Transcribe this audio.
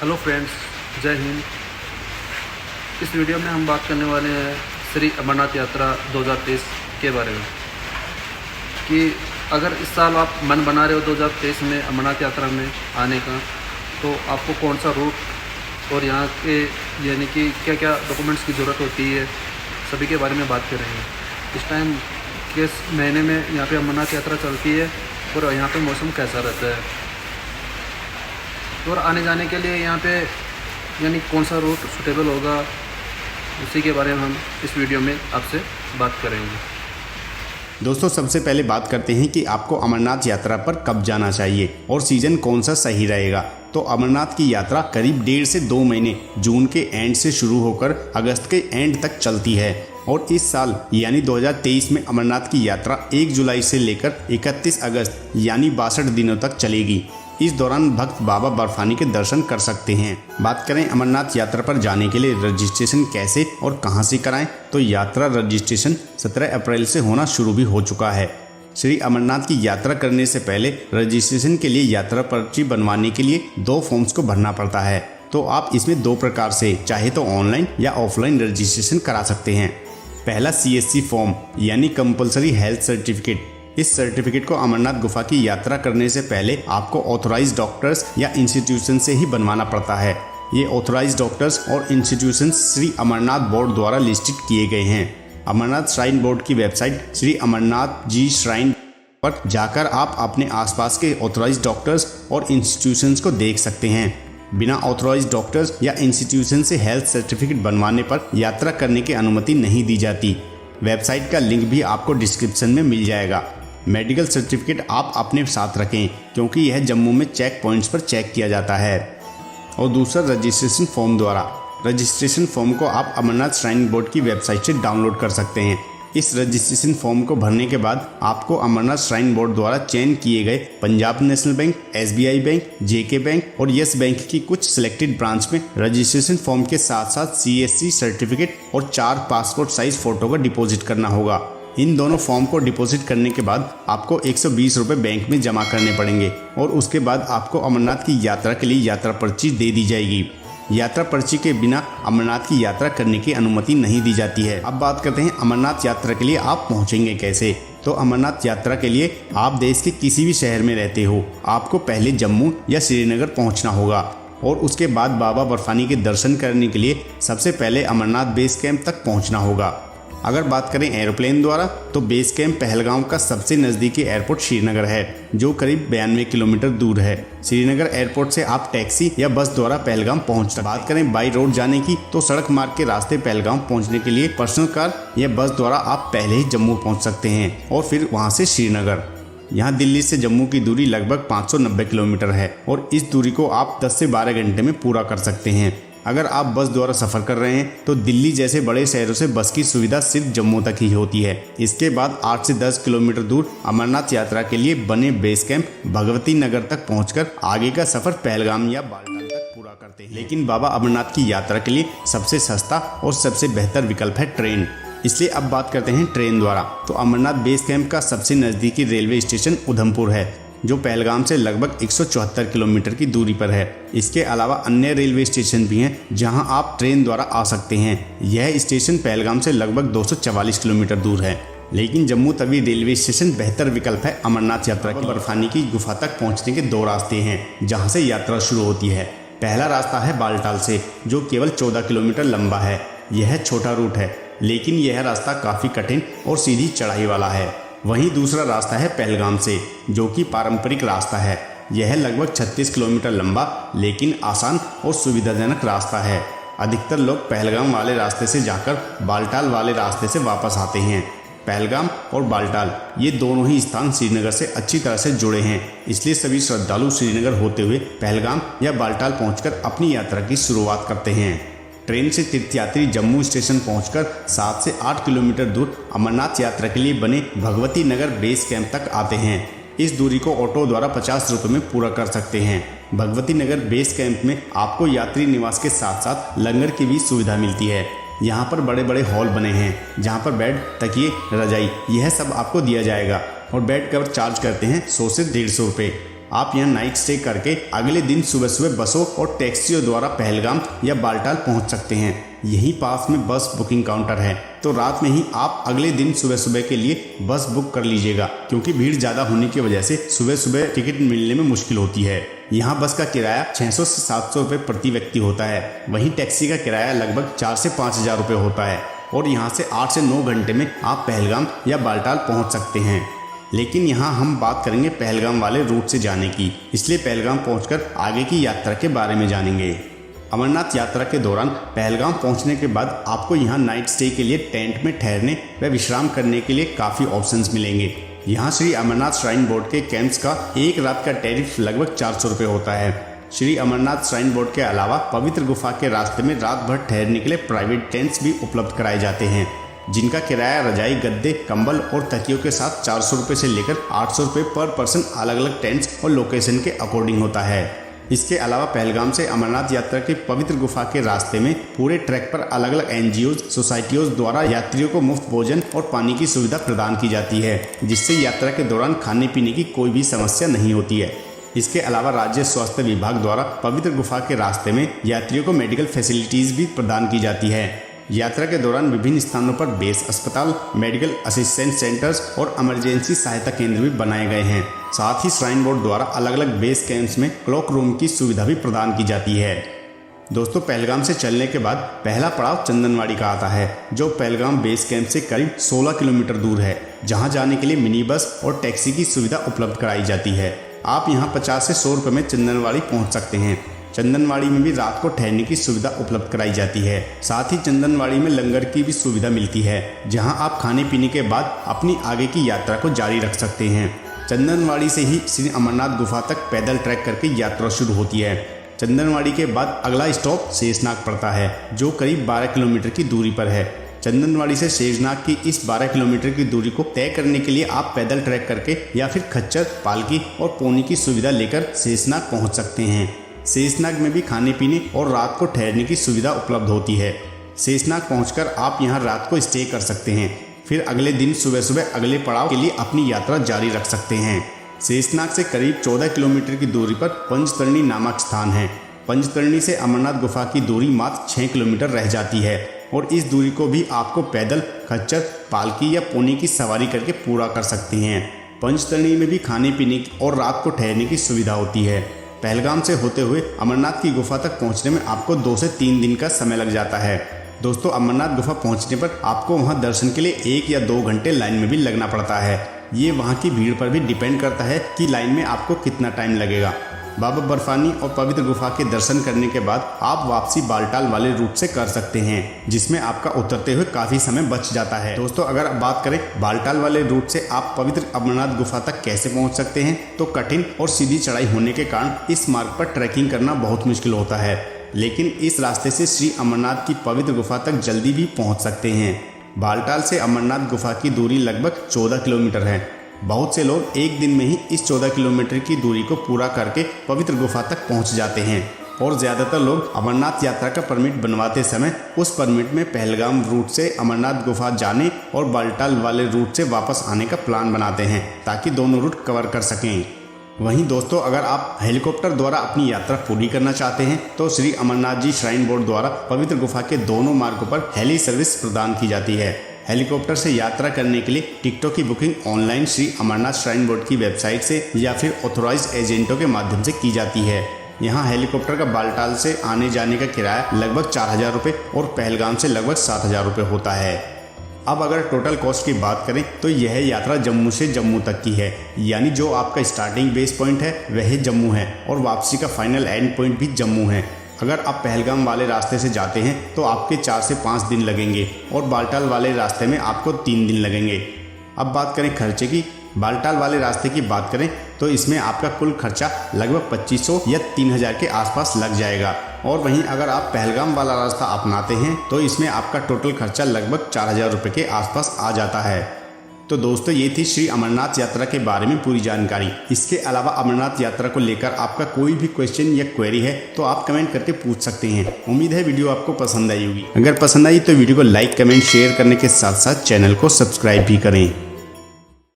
Hello friends, जय हिंद। इस video में हम बात करने वाले हैं श्री अमरनाथ यात्रा 2023 के बारे में कि अगर इस साल आप मन बना रहे हो 2023 में अमरनाथ यात्रा में आने का, तो आपको कौन सा रूट और यहाँ के यानी कि क्या क्या डॉक्यूमेंट्स की ज़रूरत होती है, सभी के बारे में बात करेंगे। इस टाइम किस महीने में यहाँ पे अमरनाथ यात्रा चलती है और यहाँ पे मौसम कैसा रहता है, और आने जाने के लिए यहाँ पे यानी कौन सा रूट सूटेबल होगा, उसी के बारे में हम इस वीडियो में आपसे बात करेंगे। दोस्तों, सबसे पहले बात करते हैं कि आपको अमरनाथ यात्रा पर कब जाना चाहिए और सीज़न कौन सा सही रहेगा। तो अमरनाथ की यात्रा करीब 1.5 से 2 महीने जून के एंड से शुरू होकर अगस्त के एंड तक चलती है, और इस साल यानी 2023 में अमरनाथ की यात्रा 1 जुलाई से लेकर 31 अगस्त यानी 62 दिनों तक चलेगी। इस दौरान भक्त बाबा बर्फानी के दर्शन कर सकते हैं। बात करें अमरनाथ यात्रा पर जाने के लिए रजिस्ट्रेशन कैसे और कहां से कराएं, तो यात्रा रजिस्ट्रेशन 17 अप्रैल से होना शुरू भी हो चुका है। श्री अमरनाथ की यात्रा करने से पहले रजिस्ट्रेशन के लिए यात्रा पर्ची बनवाने के लिए 2 फॉर्म्स को भरना पड़ता है। तो आप इसमें 2 प्रकार से चाहे तो ऑनलाइन या ऑफलाइन रजिस्ट्रेशन करा सकते हैं। पहला CSC फॉर्म यानी कंपलसरी हेल्थ सर्टिफिकेट। इस सर्टिफिकेट को अमरनाथ गुफा की यात्रा करने से पहले आपको ऑथोराइज्ड डॉक्टर्स या इंस्टीट्यूशन से ही बनवाना पड़ता है। ये ऑथोराइज्ड डॉक्टर्स और इंस्टीट्यूशन श्री अमरनाथ बोर्ड द्वारा लिस्टेड किए गए हैं। अमरनाथ श्राइन बोर्ड की वेबसाइट श्री अमरनाथ जी श्राइन पर जाकर आप अपने आसपास के ऑथोराइज्ड डॉक्टर्स और इंस्टीट्यूशंस को देख सकते हैं। बिना ऑथोराइज्ड डॉक्टर्स या इंस्टीट्यूशन से हेल्थ सर्टिफिकेट बनवाने पर यात्रा करने की अनुमति नहीं दी जाती। वेबसाइट का लिंक भी आपको डिस्क्रिप्शन में मिल जाएगा। मेडिकल सर्टिफिकेट आप अपने साथ रखें, क्योंकि यह जम्मू में चेक पॉइंट्स पर चेक किया जाता है। और दूसरा रजिस्ट्रेशन फॉर्म द्वारा। रजिस्ट्रेशन फॉर्म को आप अमरनाथ श्राइन बोर्ड की वेबसाइट से डाउनलोड कर सकते हैं। इस रजिस्ट्रेशन फॉर्म को भरने के बाद आपको अमरनाथ श्राइन बोर्ड द्वारा चयन किए गए Punjab national bank, SBI bank, JK bank और यस बैंक की कुछ सिलेक्टेड ब्रांच में रजिस्ट्रेशन फॉर्म के साथ साथ CSC सर्टिफिकेट और 4 पासपोर्ट साइज फोटो का डिपॉजिट करना होगा। इन दोनों फॉर्म को डिपॉजिट करने के बाद आपको 120 रुपये बैंक में जमा करने पड़ेंगे, और उसके बाद आपको अमरनाथ की यात्रा के लिए यात्रा पर्ची दे दी जाएगी। यात्रा पर्ची के बिना अमरनाथ की यात्रा करने की अनुमति नहीं दी जाती है। अब बात करते हैं अमरनाथ यात्रा के लिए आप पहुंचेंगे कैसे। तो अमरनाथ यात्रा के लिए आप देश के किसी भी शहर में रहते हो, आपको पहले जम्मू या श्रीनगर पहुंचना होगा, और उसके बाद बाबा बर्फानी के दर्शन करने के लिए सबसे पहले अमरनाथ बेस कैंप तक पहुंचना होगा। अगर बात करें एरोप्लेन द्वारा, तो बेस कैंप पहलगाम का सबसे नज़दीकी एयरपोर्ट श्रीनगर है, जो करीब 92 किलोमीटर दूर है। श्रीनगर एयरपोर्ट से आप टैक्सी या बस द्वारा पहलगाम पहुंच सकते हैं। बात करें बाई रोड जाने की, तो सड़क मार्ग के रास्ते पहलगाम पहुंचने के लिए पर्सनल कार या बस द्वारा आप पहले ही जम्मू पहुँच सकते हैं, और फिर वहाँ से श्रीनगर। यहाँ दिल्ली से जम्मू की दूरी लगभग 590 किलोमीटर है, और इस दूरी को आप 10 से 12 घंटे में पूरा कर सकते हैं। अगर आप बस द्वारा सफ़र कर रहे हैं, तो दिल्ली जैसे बड़े शहरों से बस की सुविधा सिर्फ जम्मू तक ही होती है। इसके बाद 8 से 10 किलोमीटर दूर अमरनाथ यात्रा के लिए बने बेस कैंप भगवती नगर तक पहुंचकर आगे का सफ़र पहलगाम या बालटाल तक पूरा करते हैं। लेकिन बाबा अमरनाथ की यात्रा के लिए सबसे सस्ता और सबसे बेहतर विकल्प है ट्रेन। इसलिए अब बात करते हैं ट्रेन द्वारा। तो अमरनाथ बेस कैंप का सबसे नज़दीकी रेलवे स्टेशन उधमपुर है, जो पहलगाम से लगभग 174 किलोमीटर की दूरी पर है। इसके अलावा अन्य रेलवे स्टेशन भी हैं जहां आप ट्रेन द्वारा आ सकते हैं। यह स्टेशन पहलगाम से लगभग 244 किलोमीटर दूर है। लेकिन जम्मू तवी रेलवे स्टेशन बेहतर विकल्प है अमरनाथ यात्रा की। बर्फानी की गुफा तक पहुंचने के 2 रास्ते हैं जहां से यात्रा शुरू होती है। पहला रास्ता है बालटाल से, जो केवल 14 किलोमीटर लंबा है। यह छोटा रूट है, लेकिन यह रास्ता काफ़ी कठिन और सीधी चढ़ाई वाला है। वहीं दूसरा रास्ता है पहलगाम से, जो कि पारंपरिक रास्ता है। यह लगभग 36 किलोमीटर लंबा लेकिन आसान और सुविधाजनक रास्ता है। अधिकतर लोग पहलगाम वाले रास्ते से जाकर बालटाल वाले रास्ते से वापस आते हैं। पहलगाम और बालटाल ये दोनों ही स्थान श्रीनगर से अच्छी तरह से जुड़े हैं, इसलिए सभी श्रद्धालु श्रीनगर होते हुए पहलगाम या बालटाल पहुंचकर अपनी यात्रा की शुरुआत करते हैं। ट्रेन से तीर्थयात्री जम्मू स्टेशन पहुंचकर 7 से 8 किलोमीटर दूर अमरनाथ यात्रा के लिए बने भगवती नगर बेस कैंप तक आते हैं। इस दूरी को ऑटो द्वारा 50 रुपये में पूरा कर सकते हैं। भगवती नगर बेस कैंप में आपको यात्री निवास के साथ साथ लंगर की भी सुविधा मिलती है। यहाँ पर बड़े बड़े हॉल बने हैं, जहाँ पर बेड, तकिए, रजाई यह सब आपको दिया जाएगा, और बेड कवर चार्ज करते हैं 100 से 150 रुपये। आप यहाँ नाइट स्टे करके अगले दिन सुबह सुबह बसों और टैक्सियों द्वारा पहलगाम या बालटाल पहुँच सकते हैं। यहीं पास में बस बुकिंग काउंटर है, तो रात में ही आप अगले दिन सुबह सुबह के लिए बस बुक कर लीजिएगा, क्योंकि भीड़ ज़्यादा होने की वजह से सुबह सुबह टिकट मिलने में मुश्किल होती है। यहाँ बस का किराया 600 से 700 रुपये प्रति व्यक्ति होता है। वहीं टैक्सी का किराया लगभग 4 से 5 हज़ार रुपये होता है और यहाँ से 8 से 9 घंटे में आप पहलगाम या बालटाल पहुँच सकते हैं। लेकिन यहाँ हम बात करेंगे पहलगाम वाले रूट से जाने की, इसलिए पहलगाम पहुँचकर आगे की यात्रा के बारे में जानेंगे। अमरनाथ यात्रा के दौरान पहलगाम पहुंचने के बाद आपको यहां नाइट स्टे के लिए टेंट में ठहरने व विश्राम करने के लिए काफ़ी ऑप्शंस मिलेंगे। यहां श्री अमरनाथ श्राइन बोर्ड के कैंप्स का एक रात का टैरिफ लगभग 400 रुपये होता है। श्री अमरनाथ श्राइन बोर्ड के अलावा पवित्र गुफा के रास्ते में रात भर ठहरने के लिए प्राइवेट टेंट्स भी उपलब्ध कराए जाते हैं, जिनका किराया रजाई, गद्दे, कंबल और तकियों के साथ 400 रुपये से लेकर 800 रुपये पर पर्सन अलग अलग टेंट्स और लोकेशन के अकॉर्डिंग होता है। इसके अलावा पहलगाम से अमरनाथ यात्रा के पवित्र गुफा के रास्ते में पूरे ट्रैक पर अलग अलग एनजीओ सोसाइटियों द्वारा यात्रियों को मुफ्त भोजन और पानी की सुविधा प्रदान की जाती है, जिससे यात्रा के दौरान खाने पीने की कोई भी समस्या नहीं होती है। इसके अलावा राज्य स्वास्थ्य विभाग द्वारा पवित्र गुफा के रास्ते में यात्रियों को मेडिकल फैसिलिटीज भी प्रदान की जाती है। यात्रा के दौरान विभिन्न स्थानों पर बेस अस्पताल, मेडिकल असिस्टेंस सेंटर्स और इमरजेंसी सहायता केंद्र भी बनाए गए हैं। साथ ही श्राइन बोर्ड द्वारा अलग अलग बेस कैंप्स में क्लॉक रूम की सुविधा भी प्रदान की जाती है। दोस्तों, पहलगाम से चलने के बाद पहला पड़ाव चंदनवाड़ी का आता है, जो पहलगाम बेस कैंप से करीब 16 किलोमीटर दूर है, जहां जाने के लिए मिनी बस और टैक्सी की सुविधा उपलब्ध कराई जाती है। आप यहां 50 से 100 रुपये में चंदनवाड़ी पहुंच सकते हैं। चंदनवाड़ी में भी रात को ठहरने की सुविधा उपलब्ध कराई जाती है। साथ ही चंदनवाड़ी में लंगर की भी सुविधा मिलती है, जहां आप खाने पीने के बाद अपनी आगे की यात्रा को जारी रख सकते हैं। चंदनवाड़ी से ही श्री अमरनाथ गुफा तक पैदल ट्रैक करके यात्रा शुरू होती है। चंदनवाड़ी के बाद अगला स्टॉप शेषनाग पड़ता है, जो करीब 12 किलोमीटर की दूरी पर है। चंदनवाड़ी से शेषनाग की इस 12 किलोमीटर की दूरी को तय करने के लिए आप पैदल ट्रैक करके या फिर खच्चर, पालकी और पोनी की सुविधा लेकर शेषनाग पहुंच सकते हैं। शेषनाग में भी खाने पीने और रात को ठहरने की सुविधा उपलब्ध होती है। शेषनाग पहुंचकर आप यहां रात को स्टे कर सकते हैं, फिर अगले दिन सुबह सुबह अगले पड़ाव के लिए अपनी यात्रा जारी रख सकते हैं। शेषनाग से करीब 14 किलोमीटर की दूरी पर पंचतरणी नामक स्थान है। पंचतरणी से अमरनाथ गुफा की दूरी मात्र 6 किलोमीटर रह जाती है और इस दूरी को भी आपको पैदल, खच्चर, पालकी या पोनी की सवारी करके पूरा कर सकते हैं। पंचतरणी में भी खाने पीने और रात को ठहरने की सुविधा होती है। पहलगाम से होते हुए अमरनाथ की गुफा तक पहुंचने में आपको 2 से 3 दिन का समय लग जाता है। दोस्तों, अमरनाथ गुफा पहुंचने पर आपको वहां दर्शन के लिए 1 या 2 घंटे लाइन में भी लगना पड़ता है। ये वहां की भीड़ पर भी डिपेंड करता है कि लाइन में आपको कितना टाइम लगेगा। बाबा बर्फानी और पवित्र गुफा के दर्शन करने के बाद आप वापसी बालटाल वाले रूट से कर सकते हैं, जिसमें आपका उतरते हुए काफ़ी समय बच जाता है। दोस्तों, अगर आप बात करें बालटाल वाले रूट से आप पवित्र अमरनाथ गुफा तक कैसे पहुंच सकते हैं, तो कठिन और सीधी चढ़ाई होने के कारण इस मार्ग पर ट्रैकिंग करना बहुत मुश्किल होता है, लेकिन इस रास्ते से श्री अमरनाथ की पवित्र गुफा तक जल्दी भी पहुँच सकते हैं। बालटाल से अमरनाथ गुफा की दूरी लगभग 14 किलोमीटर है। बहुत से लोग एक दिन में ही इस 14 किलोमीटर की दूरी को पूरा करके पवित्र गुफा तक पहुंच जाते हैं और ज़्यादातर लोग अमरनाथ यात्रा का परमिट बनवाते समय उस परमिट में पहलगाम रूट से अमरनाथ गुफा जाने और बालटाल वाले रूट से वापस आने का प्लान बनाते हैं, ताकि दोनों रूट कवर कर सकें। वहीं दोस्तों, अगर आप हेलीकॉप्टर द्वारा अपनी यात्रा पूरी करना चाहते हैं तो श्री अमरनाथ जी श्राइन बोर्ड द्वारा पवित्र गुफा के दोनों मार्गों पर हेली सर्विस प्रदान की जाती है। हेलीकॉप्टर से यात्रा करने के लिए टिकटों की booking online Shri Amarnath shrine board की वेबसाइट से या फिर ऑथोराइज्ड एजेंटों के माध्यम से की जाती है। यहाँ हेलीकॉप्टर का बालटाल से आने जाने का किराया लगभग 4000 रुपये और पहलगाम से लगभग 7000 रुपये होता है। अब अगर टोटल कॉस्ट की बात करें तो यह यात्रा जम्मू से जम्मू तक की है, यानी जो आपका स्टार्टिंग बेस पॉइंट है वह जम्मू है और वापसी का फाइनल एंड पॉइंट भी जम्मू है। अगर आप पहलगाम वाले रास्ते से जाते हैं तो आपके 4 से 5 दिन लगेंगे और बालटाल वाले रास्ते में आपको 3 दिन लगेंगे। अब बात करें खर्चे की। बालटाल वाले रास्ते की बात करें तो इसमें आपका कुल खर्चा लगभग 2500 या 3000 के आसपास लग जाएगा और वहीं अगर आप पहलगाम वाला रास्ता अपनाते हैं तो इसमें आपका टोटल खर्चा लगभग 4000 रुपये के आसपास आ जाता है। तो दोस्तों, ये थी श्री अमरनाथ यात्रा के बारे में पूरी जानकारी। इसके अलावा अमरनाथ यात्रा को लेकर आपका कोई भी क्वेश्चन या क्वेरी है तो आप कमेंट करके पूछ सकते हैं। उम्मीद है वीडियो आपको पसंद आई होगी। अगर पसंद आई तो वीडियो को लाइक, कमेंट, शेयर करने के साथ साथ चैनल को सब्सक्राइब भी करें।